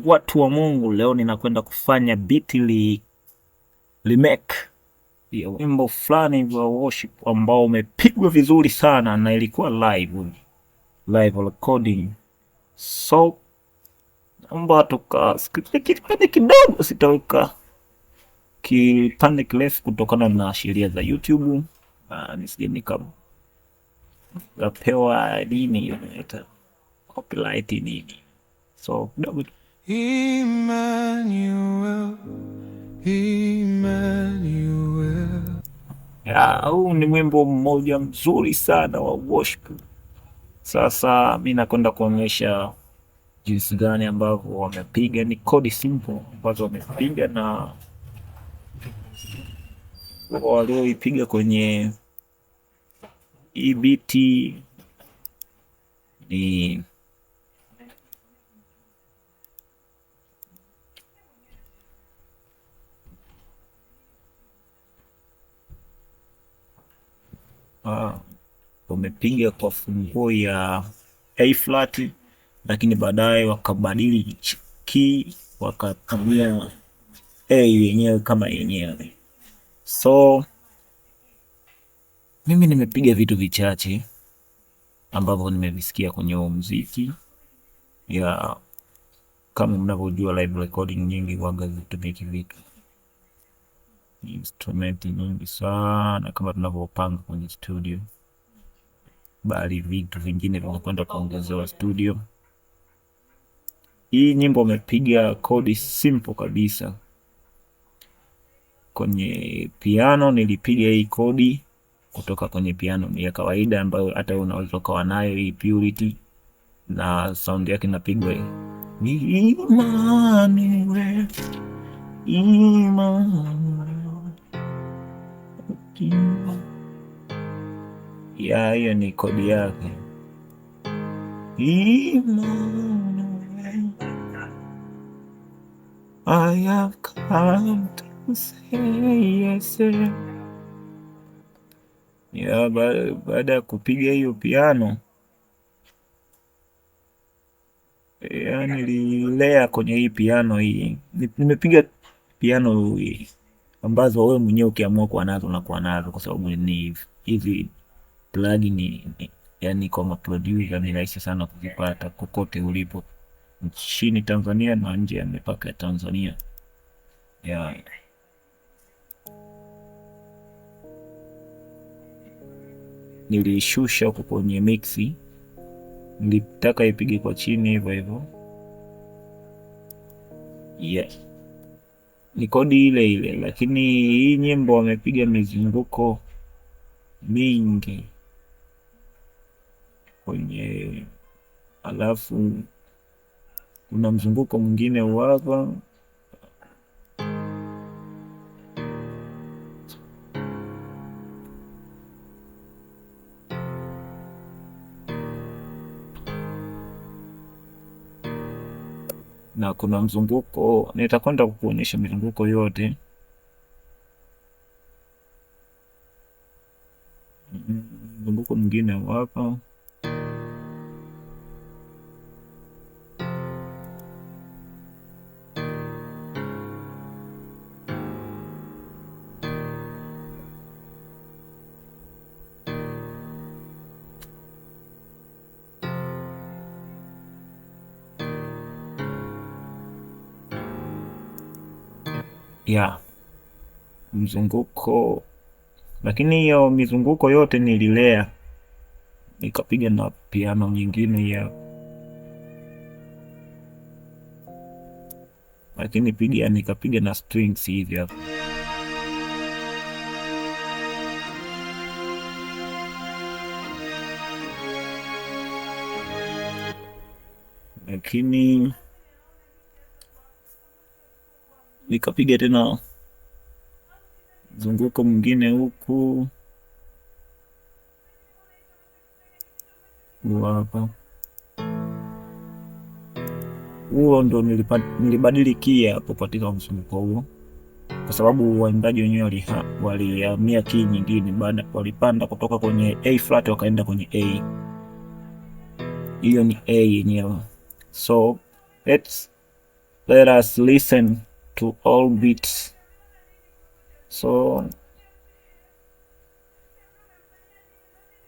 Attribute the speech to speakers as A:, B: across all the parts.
A: Watu wa Mungu, leo ninakwenda kufanya remake ya wimbo fulani wa worship ambao umepigwa vizuri sana na ilikuwa live recording. So naomba tukasikilize kipande kidogo, sitaweka kipande kirefu kutokana na sheria za YouTube. Nisije nikapewa nini copyright nini, so kidogo. Emmanuel, Emmanuel. Huu ni wimbo mmoja mzuri sana wa worship. Sasa mi nakwenda kuonyesha jinsi gani ambavyo wamepiga. Ni kodi simple ambazo wamepiga na walioipiga kwenye EBT ni wamepiga kwa funguo ya A flat, lakini baadaye wakabadili key wakatumia A yenyewe kama yenyewe. So mimi nimepiga vitu vichache ambavyo nimevisikia kwenye muziki ya, kama mnavyojua live recording nyingi waga zitumiki vitu instrumenti nyingi sana kama tunavyopanga kwenye studio, bali vitu vingine vinakwenda kuongezewa studio. Hii nyimbo wamepiga kodi simple kabisa. Kwenye piano nilipiga hii kodi kutoka kwenye piano ya kawaida ambayo hata unaweza ukawa nayo hii Purity, na sound yake inapigwa Emmanuel, ya hiyo ni kodi yake. Emmanuel, I have come to say yes. Ya baada ya kupiga hiyo piano, ya nililea kwenye hii piano hii. Nimepiga piano hii ambazo wewe mwenyewe ukiamua kuwa nazo na kuwa nazo, kwa sababu ni hizi plugin yani kama producer ni rahisi sana kuzipata kokote ulipo nchini Tanzania na nje ya mipaka ya Tanzania. Nilishusha huko kwenye mixi, nilitaka ipige kwa chini hivyo hivyo. Ni kodi ile ile, lakini hii nyimbo wamepiga mizunguko mingi kwenye, alafu kuna mzunguko mwingine hapa na kuna mzunguko, nitakwenda kukuonyesha mizunguko yote. Mzunguko mwingine hapa. Mzunguko, lakini hiyo mizunguko yote nililea nikapiga na piano nyingine lakini nikapiga na strings hivi hapa. Lakini nikapiga tena mzunguko mwingine huku hapa. Huo ndo nilibadilikia hapo katika mzunguko huo, kwa sababu waimbaji wenyewe walihamia key nyingine, baada walipanda kutoka kwenye A flat wakaenda kwenye A. Hiyo ni A yenyewe. So let's let us listen to all beats. So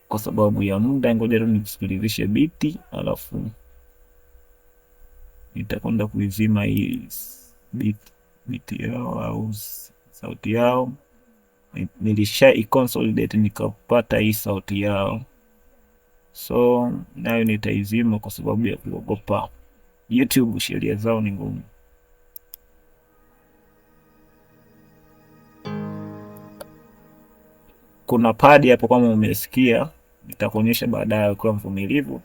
A: kwa sababu ya muda, ngoja tu nikusikilizishe biti, alafu nitakwenda kuizima hii biti yao au sauti yao. Nilisha iconsolidate nikapata hii sauti yao, so nayo nitaizima kwa sababu ya kuogopa YouTube, sheria zao ni ngumu. Kuna padi hapo kama umesikia, nitakuonyesha baadaye. Ukiwa mvumilivu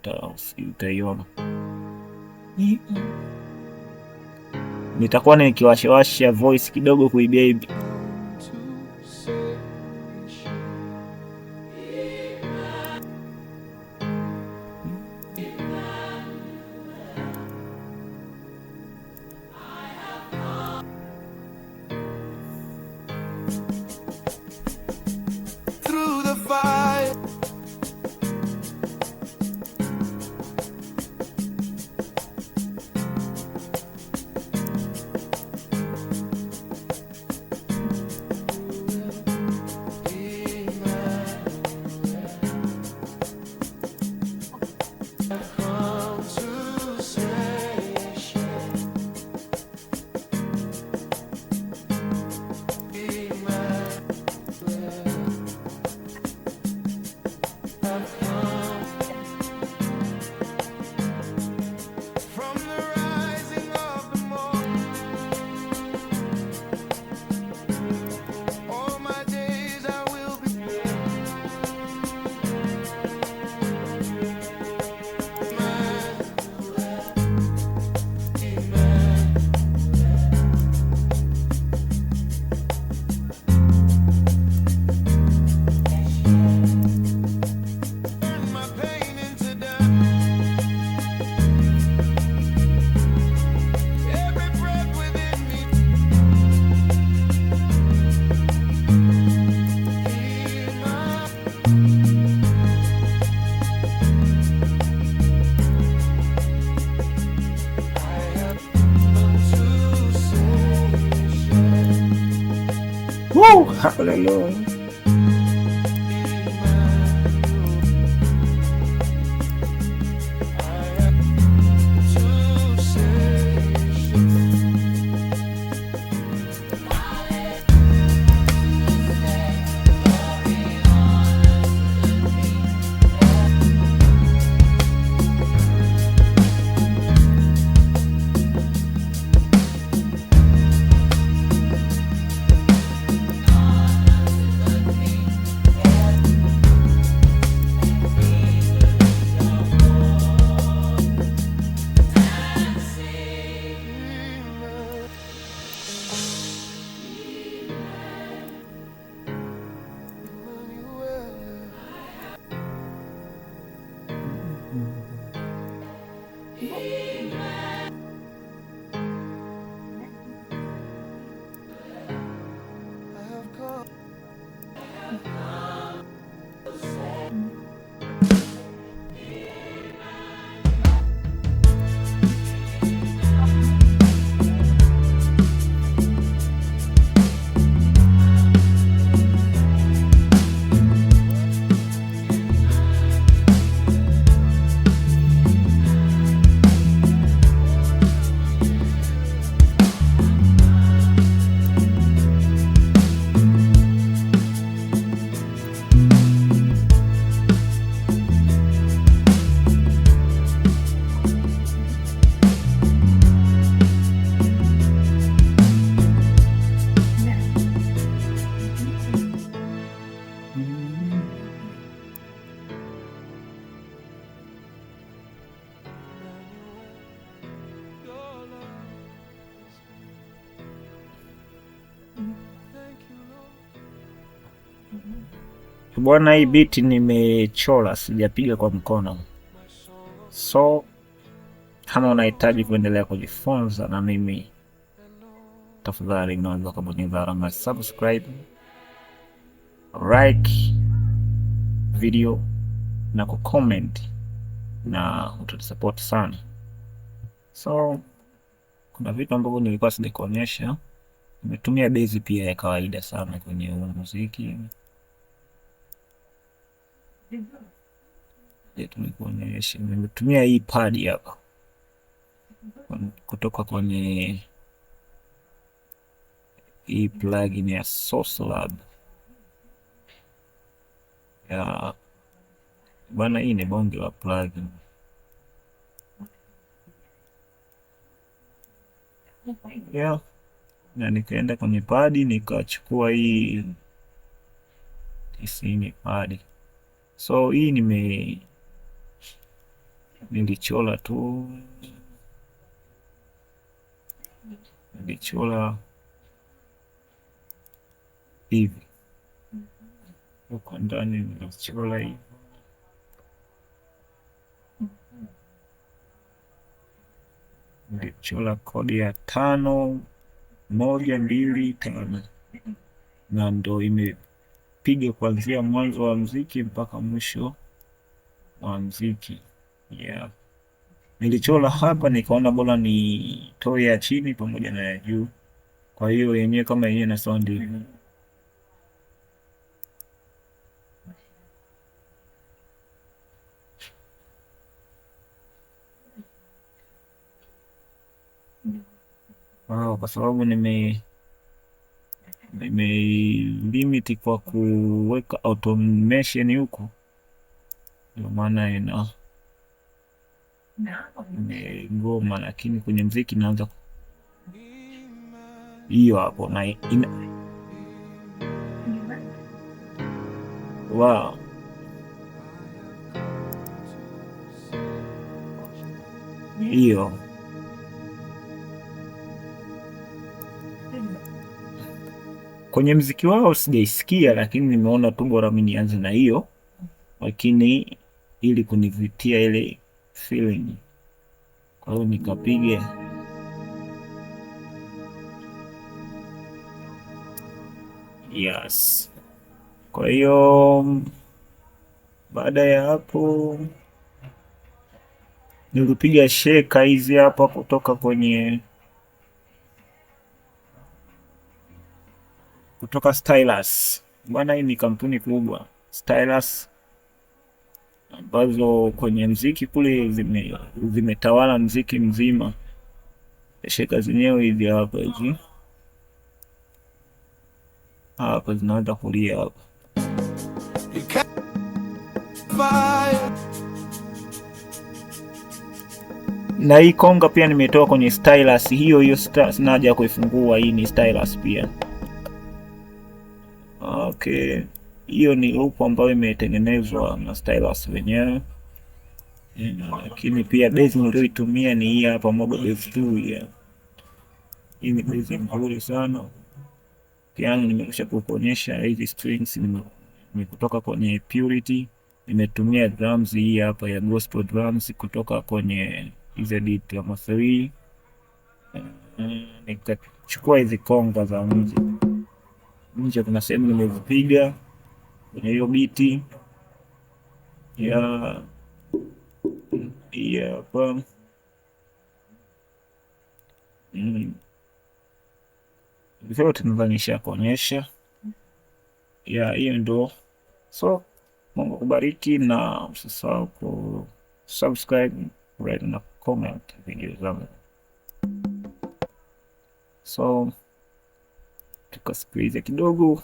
A: utaiona. Nitakuwa nikiwashawasha voice kidogo kuibia hivi. Woo! Hallelujah. Bwana, hii biti nimechora, sijapiga kwa mkono. So kama unahitaji kuendelea kujifunza na mimi, tafadhali unaweza kubonyeza alama ya subscribe, like video na kucomment, na utatusupport sana. So kuna vitu ambavyo nilikuwa sijakuonyesha. Nimetumia bezi pia ya kawaida sana kwenye huu muziki. Tumekuonyesha, nimetumia hii pad hapa kutoka kwenye hii plugin ya Source Lab ya bana. Hii ni bonge la plugin yeah. Na nikaenda kwenye padi nikachukua hii tisini padi. So hii nilichola tu, nilichola hivi huko ndani, nilichola hivi nilichola kodi ya 5-1-2-5 na ndo imepiga kuanzia mwanzo wa mziki mpaka mwisho wa mziki yeah. Nilichola hapa nikaona bora nitoe ya chini pamoja na ya juu, kwa hiyo yenyewe kama yenyewe na sound hivi. Wow, kwa sababu nime limit kwa kuweka automation huko, ndio maana ina ngoma, lakini kwenye mziki naanza hiyo hapo na wow. Hiyo kwenye mziki wao sijaisikia, lakini nimeona tu bora mimi nianze na hiyo, lakini ili kunivutia ile feeling, kwa hiyo nikapiga yes. Kwa hiyo baada ya hapo nilipiga sheka hizi hapa kutoka Stylus bwana. Hii ni kampuni kubwa Stylus, ambazo kwenye mziki kule zimetawala mziki mzima. Sheka zenyewe hizi hapa zinaanza kulia hapa. Na hii konga pia nimetoa kwenye Stylus hiyo, sina haja ya kuifungua. Hii ni Stylus pia. Okay, hiyo ni loop ambayo imetengenezwa na Stylus wenyewe, lakini pia base niliyoitumia ni hii hapa, Mogo Base 2. Hii ni base nzuri sana. Piano nimekwisha kukuonyesha hizi strings ni kutoka kwenye Purity. Nimetumia drums hii hapa ya gospel drums kutoka kwenye EZ-3. Nikachukua hizi konga za nje, kuna sehemu nimezipiga kwenye hiyo biti ya hapa. Vyote nadhani nishakuonyesha hiyo ndo. So Mungu kubariki, na usisahau ku subscribe, like na comment video zangu. So tukasikiliza kidogo.